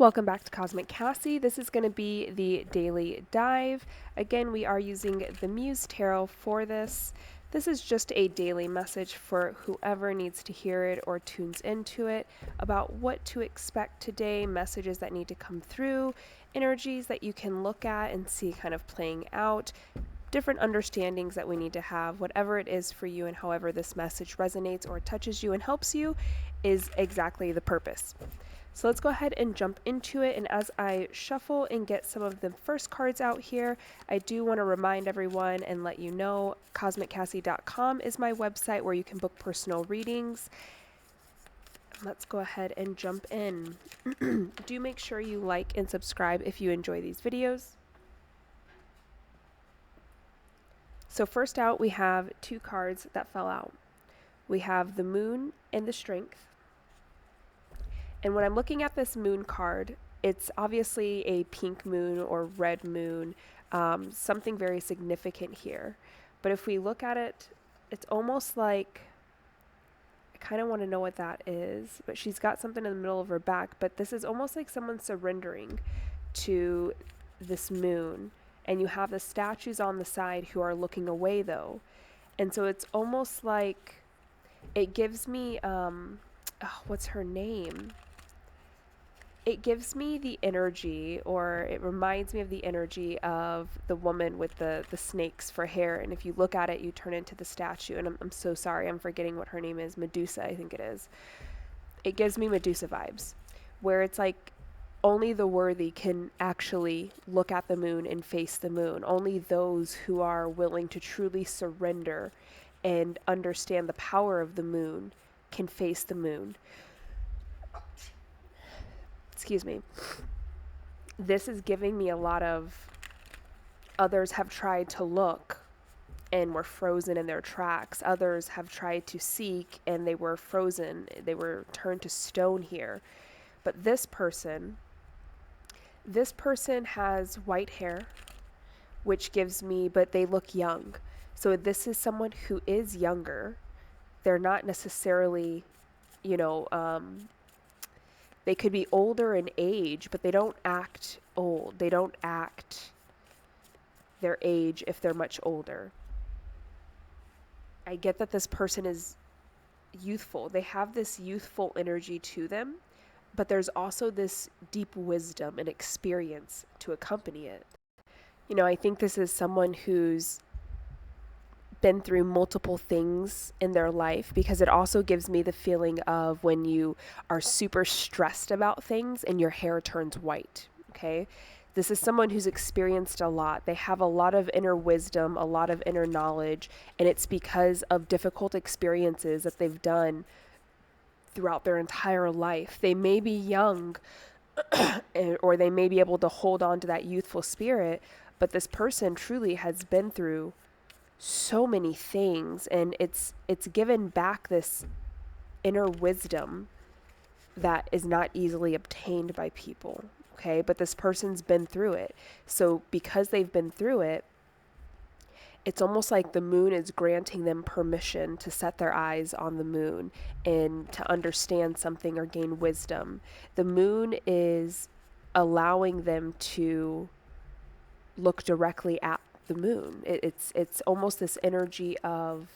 Welcome back to Cosmic Cassie. This is going to be the daily dive. Again, we are using the Muse Tarot for this. This is just a daily message for whoever needs to hear it or tunes into it about what to expect today, messages that need to come through, energies that you can look at and see kind of playing out, different understandings that we need to have, whatever it is for you and however this message resonates or touches you and helps you is exactly the purpose. So let's go ahead and jump into it. And as I shuffle and get some of the first cards out here, I do want to remind everyone and let you know CosmicCassie.com is my website where you can book personal readings. Let's go ahead and jump in. Do make sure you like and subscribe if you enjoy these videos. So first out, we have two cards that fell out. We have the Moon and the Strength. And when I'm looking at this moon card, it's obviously a pink moon or red moon, something very significant here. But if we look at it, it's almost like, I kind of want to know what that is, but she's got something in the middle of her back, but this is almost like someone surrendering to this moon. And you have the statues on the side who are looking away though. And so it's almost like, it gives me, what's her name? It gives me the energy, or it reminds me of the energy of the woman with the snakes for hair. And if you look at it, you turn into the statue. And I'm so sorry, I'm forgetting what her name is. Medusa, I think it is. It gives me Medusa vibes, where it's like only the worthy can actually look at the moon and face the moon. Only those who are willing to truly surrender and understand the power of the moon can face the moon. Excuse me. This is giving me a lot of others have tried to look and were frozen in their tracks. Others have tried to seek and they were frozen. They were turned to stone here. But this person has white hair, which gives me, but they look young. So this is someone who is younger. They're not necessarily, they could be older in age, but they don't act old. They don't act their age if they're much older. I get that this person is youthful. They have this youthful energy to them, but there's also this deep wisdom and experience to accompany it. I think this is someone who's been through multiple things in their life, because it also gives me the feeling of when you are super stressed about things and your hair turns white. Okay. This is someone who's experienced a lot. They have a lot of inner wisdom, a lot of inner knowledge, and it's because of difficult experiences that they've done throughout their entire life. They may be young or they may be able to hold on to that youthful spirit, but this person truly has been through so many things, and it's given back this inner wisdom that is not easily obtained by people. Okay, but this person's been through it. So because they've been through it, it's almost like the moon is granting them permission to set their eyes on the moon and to understand something or gain wisdom. The moon is allowing them to look directly at the moon. It's almost this energy of,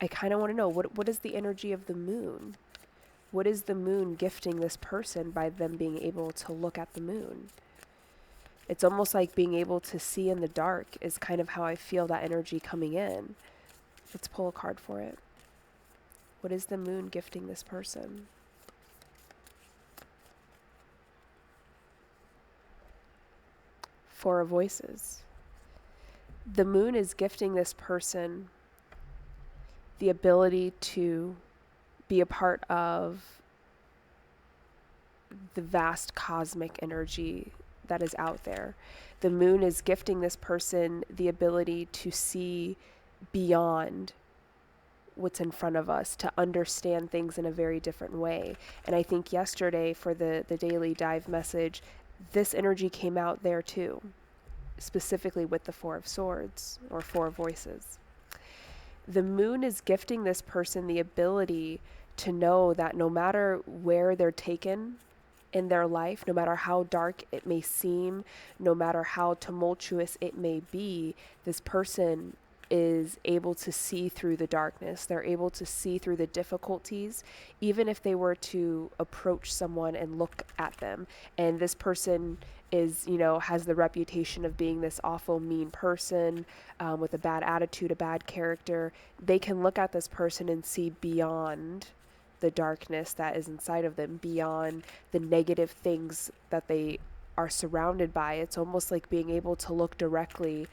I kind of want to know, what is the energy of the moon? What is the moon gifting this person by them being able to look at the moon? It's almost like being able to see in the dark is kind of how I feel that energy coming in. Let's pull a card for it. What is the moon gifting this person? Four of Voices. The moon is gifting this person the ability to be a part of the vast cosmic energy that is out there. The moon is gifting this person the ability to see beyond what's in front of us, to understand things in a very different way. And I think yesterday for the daily dive message, this energy came out there too, specifically with the Four of Swords or Four Voices. The moon is gifting this person the ability to know that no matter where they're taken in their life, no matter how dark it may seem, no matter how tumultuous it may be, this person is able to see through the darkness. They're able to see through the difficulties, even if they were to approach someone and look at them. And this person is, has the reputation of being this awful, mean person with a bad attitude, a bad character. They can look at this person and see beyond the darkness that is inside of them, beyond the negative things that they are surrounded by. It's almost like being able to look directly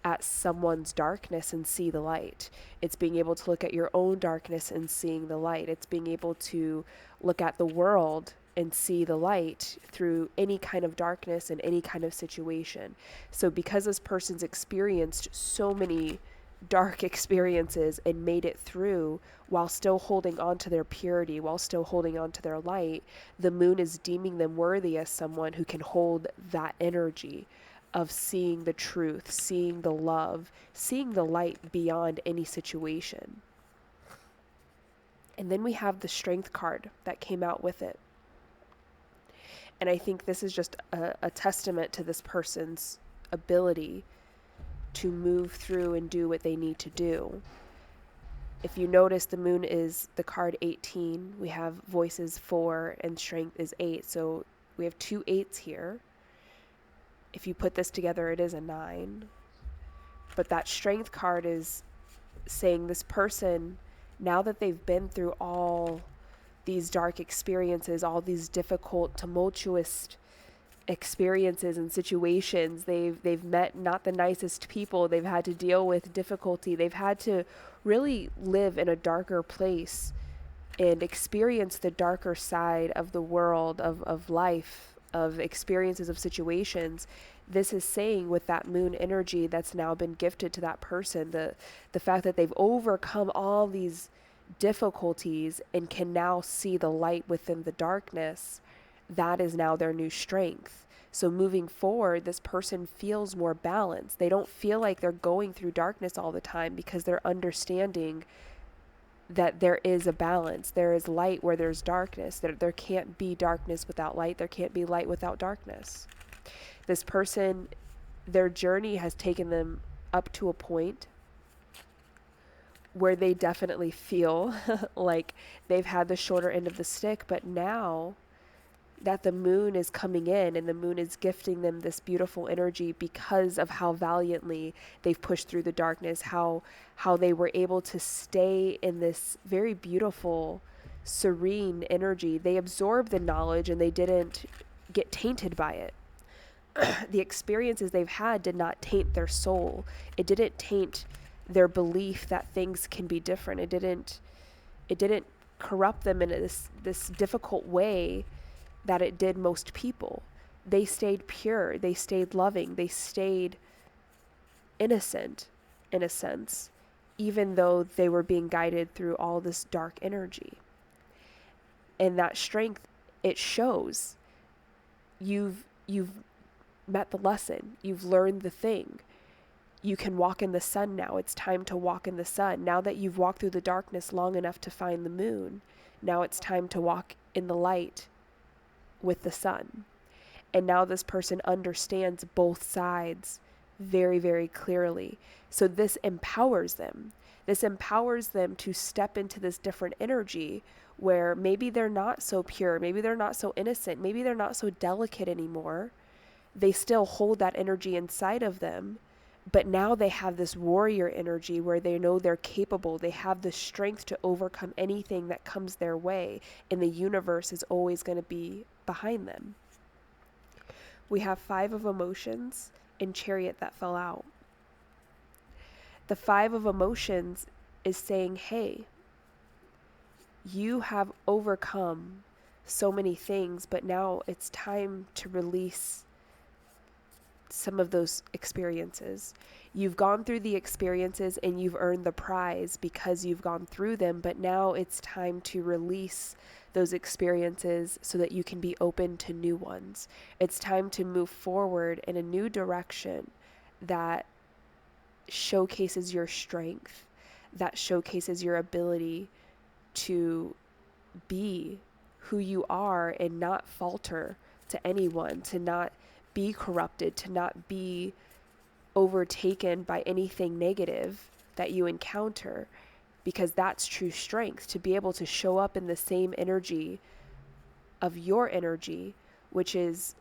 at someone's darkness and see the light. It's being able to look at your own darkness and seeing the light. It's being able to look at the world and see the light through any kind of darkness and any kind of situation. So because this person's experienced so many dark experiences and made it through while still holding on to their purity, while still holding on to their light, the moon is deeming them worthy as someone who can hold that energy of seeing the truth, seeing the love, seeing the light beyond any situation. And then we have the strength card that came out with it. And I think this is just a testament to this person's ability to move through and do what they need to do. If you notice, the moon is the card 18. We have voices 4 and strength is 8. So we have 2 8s here. If you put this together, it is a 9. But that strength card is saying this person, now that they've been through all these dark experiences, all these difficult, tumultuous experiences and situations, they've met not the nicest people, they've had to deal with difficulty, they've had to really live in a darker place and experience the darker side of the world, of life, of experiences, of situations. This is saying with that moon energy that's now been gifted to that person, the fact that they've overcome all these difficulties and can now see the light within the darkness, that is now their new strength. So moving forward, this person feels more balanced. They don't feel like they're going through darkness all the time because they're understanding that there is a balance. There is light where there's darkness. There can't be darkness without light. There can't be light without darkness. This person, their journey has taken them up to a point where they definitely feel like they've had the shorter end of the stick, but now that the moon is coming in and the moon is gifting them this beautiful energy because of how valiantly they've pushed through the darkness, how they were able to stay in this very beautiful, serene energy. They absorbed the knowledge and they didn't get tainted by it. The experiences they've had did not taint their soul. It didn't taint their belief that things can be different. It didn't corrupt them in this difficult way that it did most people. They stayed pure, they stayed loving, they stayed innocent in a sense, even though they were being guided through all this dark energy. And that strength, it shows. You've met the lesson, you've learned the thing. You can walk in the sun now. It's time to walk in the sun. Now that you've walked through the darkness long enough to find the moon, now it's time to walk in the light with the sun. And now this person understands both sides very, very clearly. So this empowers them. This empowers them to step into this different energy where maybe they're not so pure, maybe they're not so innocent, maybe they're not so delicate anymore. They still hold that energy inside of them, but now they have this warrior energy where they know they're capable. They have the strength to overcome anything that comes their way, and the universe is always going to be behind them. We have 5 of emotions in Chariot that fell out. The 5 of emotions is saying, hey, you have overcome so many things, but now it's time to release some of those experiences. You've gone through the experiences and you've earned the prize because you've gone through them, but now it's time to release those experiences so that you can be open to new ones. It's time to move forward in a new direction that showcases your strength, that showcases your ability to be who you are and not falter to anyone, to not be corrupted, to not be overtaken by anything negative that you encounter, because that's true strength, to be able to show up in the same energy of your energy, which is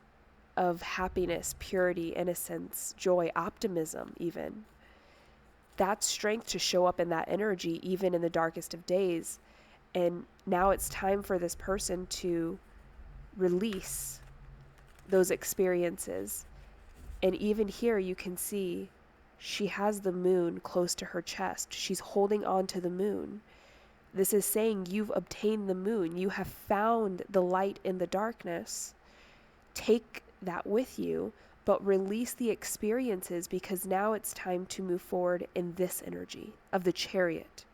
of happiness, purity, innocence, joy, optimism even. That's strength, to show up in that energy even in the darkest of days. And now it's time for this person to release those experiences. And even here you can see she has the moon close to her chest. She's holding on to the moon. This is saying you've obtained the moon. You have found the light in the darkness. Take that with you, but release the experiences, because now it's time to move forward in this energy of the chariot,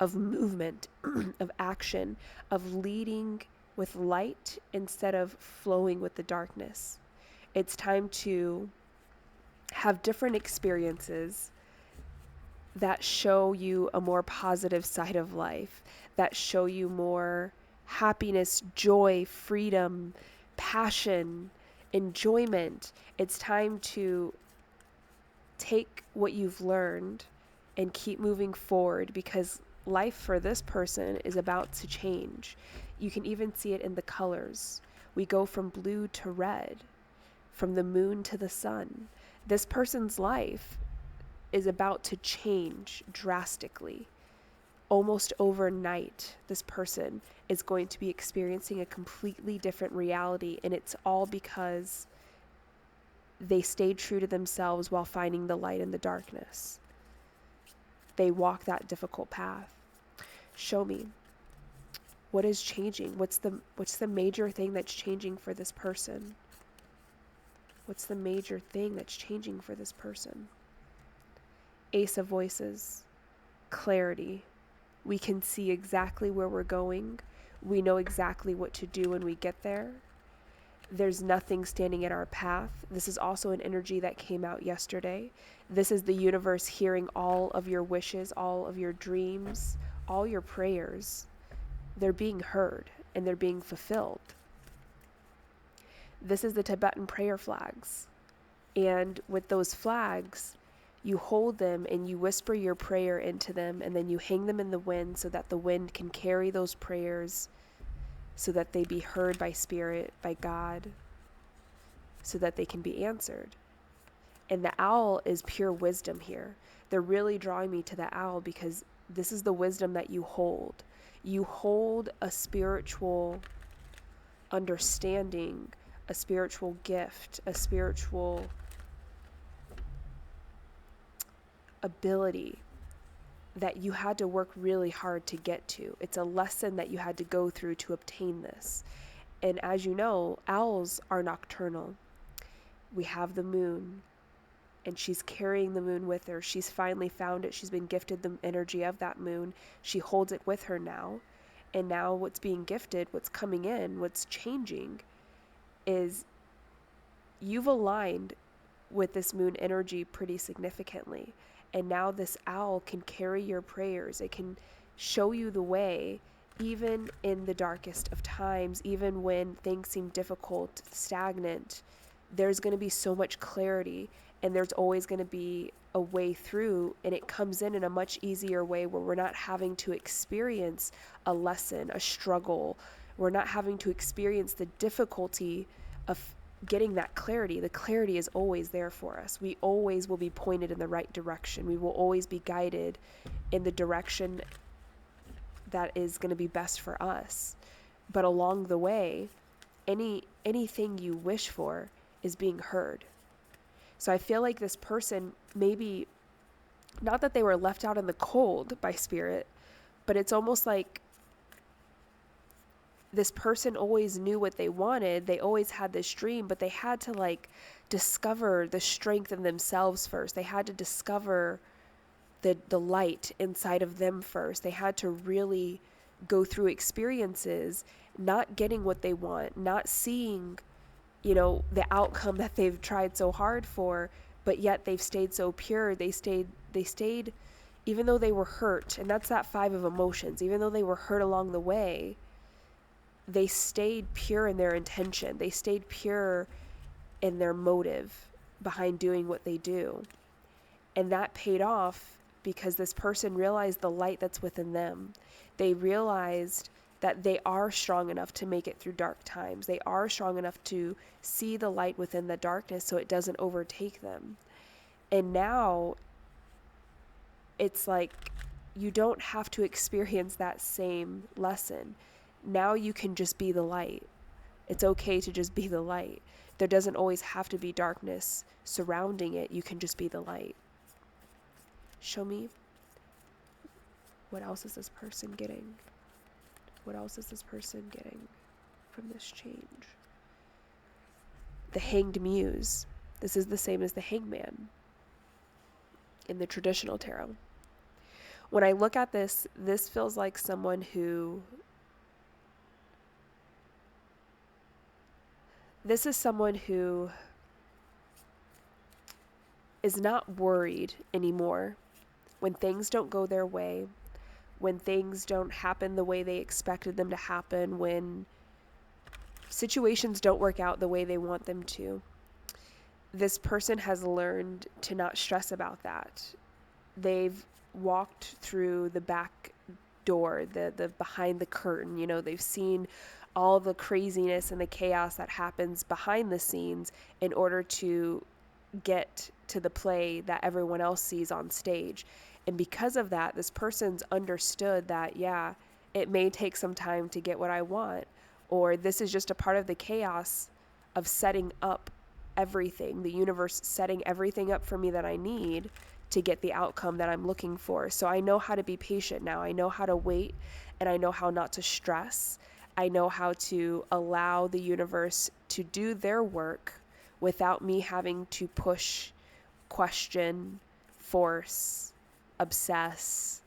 of movement, of action, of leading with light instead of flowing with the darkness. It's time to have different experiences that show you a more positive side of life, that show you more happiness, joy, freedom, passion, enjoyment. It's time to take what you've learned and keep moving forward, because life for this person is about to change. You can even see it in the colors. We go from blue to red, from the moon to the sun. This person's life is about to change drastically. Almost overnight, this person is going to be experiencing a completely different reality, and it's all because they stayed true to themselves while finding the light in the darkness. They walk that difficult path. Show me, what is changing? What's the major thing that's changing for this person? What's the major thing that's changing for this person? Ace of Voices, clarity. We can see exactly where we're going. We know exactly what to do when we get there. There's nothing standing in our path. This is also an energy that came out yesterday. This is the universe hearing all of your wishes, all of your dreams, all your prayers. They're being heard and they're being fulfilled. This is the Tibetan prayer flags. And with those flags, you hold them and you whisper your prayer into them, and then you hang them in the wind so that the wind can carry those prayers, so that they be heard by Spirit, by God, so that they can be answered. And the owl is pure wisdom here. They're really drawing me to the owl because this is the wisdom that you hold. You hold a spiritual understanding, a spiritual gift, a spiritual ability that you had to work really hard to get to. It's a lesson that you had to go through to obtain this. And as you know, owls are nocturnal. We have the moon, and she's carrying the moon with her. She's finally found it. She's been gifted the energy of that moon. She holds it with her now. And now what's being gifted, what's coming in, what's changing is you've aligned with this moon energy pretty significantly. And now this owl can carry your prayers. It can show you the way, even in the darkest of times, even when things seem difficult, stagnant. There's going to be so much clarity, and there's always going to be a way through, and it comes in a much easier way where we're not having to experience a lesson, a struggle. We're not having to experience the difficulty of getting that clarity. The clarity is always there for us. We always will be pointed in the right direction. We will always be guided in the direction that is going to be best for us. But along the way, anything you wish for is being heard. So I feel like this person, maybe not that they were left out in the cold by Spirit, but it's almost like this person always knew what they wanted. They always had this dream, but they had to discover the strength in themselves first. They had to discover the light inside of them first. They had to really go through experiences, not getting what they want, not seeing, the outcome that they've tried so hard for, but yet they've stayed so pure. They stayed, even though they were hurt, and that's that 5 of emotions, even though they were hurt along the way, they stayed pure in their intention. They stayed pure in their motive behind doing what they do. And that paid off because this person realized the light that's within them. They realized that they are strong enough to make it through dark times. They are strong enough to see the light within the darkness so it doesn't overtake them. And now it's like you don't have to experience that same lesson. Now you can just be the light. It's okay to just be the light. There doesn't always have to be darkness surrounding it. You can just be the light. Show me, what else is this person getting? What else is this person getting from this change? The Hanged Muse. This is the same as the Hangman in the traditional tarot. When I look at this, this feels like someone who... This is someone who is not worried anymore when things don't go their way, when things don't happen the way they expected them to happen, when situations don't work out the way they want them to. This person has learned to not stress about that. They've walked through the back door, the behind the curtain. You know, they've seen all the craziness and the chaos that happens behind the scenes in order to get to the play that everyone else sees on stage. And because of that, this person's understood that, yeah, it may take some time to get what I want, or this is just a part of the chaos of setting up everything, the universe setting everything up for me that I need to get the outcome that I'm looking for. So I know how to be patient now. I know how to wait, and I know how not to stress. I know how to allow the universe to do their work without me having to push, question, force, obsess,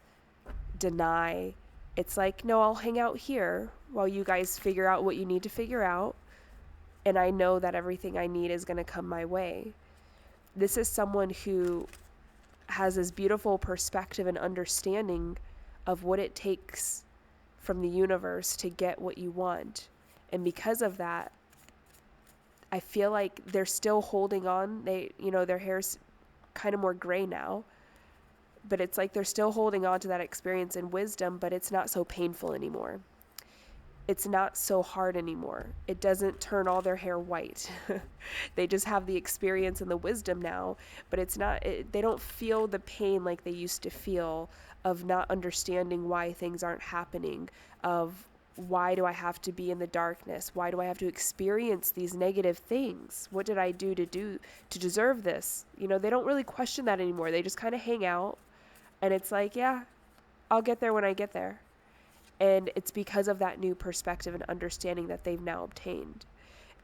deny. It's like, no, I'll hang out here while you guys figure out what you need to figure out. And I know that everything I need is going to come my way. This is someone who has this beautiful perspective and understanding of what it takes from the universe to get what you want. And because of that, I feel like they're still holding on. Their hair's kind of more gray now, but it's like they're still holding on to that experience and wisdom, but it's not so painful anymore. It's not so hard anymore. It doesn't turn all their hair white. They just have the experience and the wisdom now, but they don't feel the pain like they used to feel of not understanding why things aren't happening, of why do I have to be in the darkness? Why do I have to experience these negative things? What did I do to deserve this? They don't really question that anymore. They just kind of hang out, and it's like, yeah, I'll get there when I get there. And it's because of that new perspective and understanding that they've now obtained.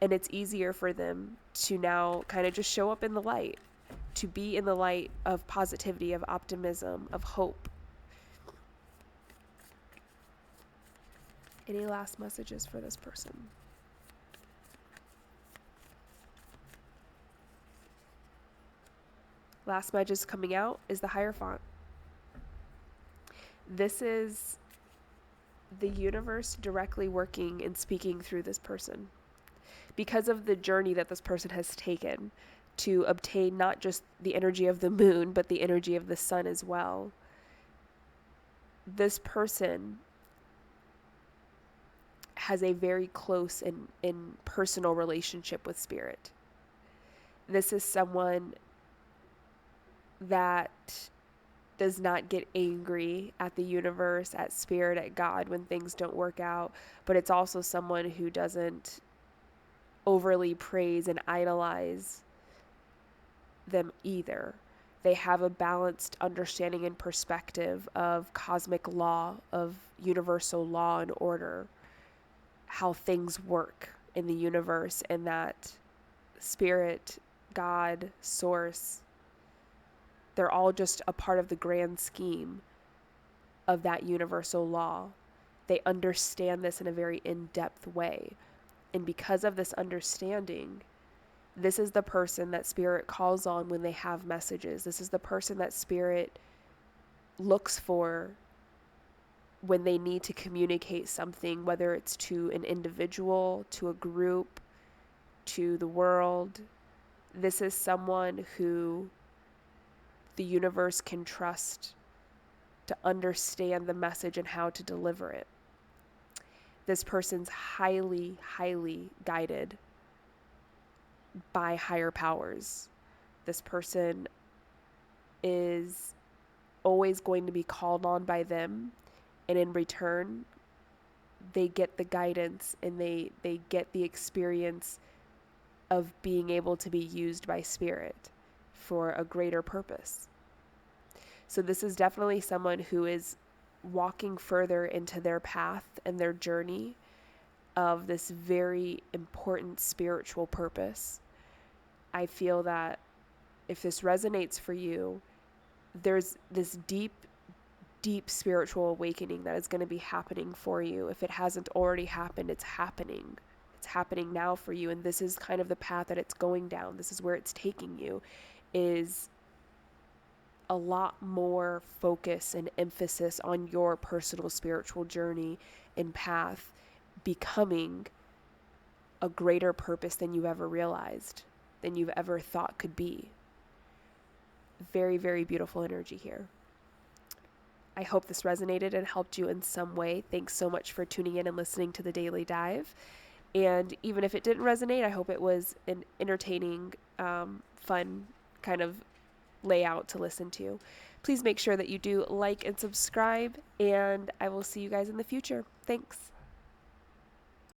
And it's easier for them to now kind of just show up in the light, to be in the light of positivity, of optimism, of hope. Any last messages for this person? Last message coming out is the Hierophant. This is the universe directly working and speaking through this person. Because of the journey that this person has taken to obtain not just the energy of the moon, but the energy of the sun as well. This person has a very close and personal relationship with spirit. This is someone that does not get angry at the universe, at spirit, at God when things don't work out, but it's also someone who doesn't overly praise and idolize them either. They have a balanced understanding and perspective of cosmic law, of universal law and order, how things work in the universe, and that spirit, God, source, they're all just a part of the grand scheme of that universal law. They understand this in a very in-depth way. And because of this understanding, this is the person that spirit calls on when they have messages. This is the person that spirit looks for when they need to communicate something, whether it's to an individual, to a group, to the world. This is someone who the universe can trust to understand the message and how to deliver it. This person's highly, highly guided by higher powers. This person is always going to be called on by them, and in return, they get the guidance and they get the experience of being able to be used by spirit for a greater purpose. So this is definitely someone who is walking further into their path and their journey of this very important spiritual purpose. I feel that if this resonates for you, there's this deep, deep spiritual awakening that is going to be happening for you. If it hasn't already happened, it's happening. It's happening now for you. And this is kind of the path that it's going down. This is where it's taking you, is a lot more focus and emphasis on your personal spiritual journey and path becoming a greater purpose than you ever realized, than you've ever thought could be. Very, very beautiful energy here. I hope this resonated and helped you in some way. Thanks so much for tuning in and listening to the Daily Dive. And even if it didn't resonate, I hope it was an entertaining, fun kind of layout to listen to. Please make sure that you do like and subscribe, and I will see you guys in the future. Thanks.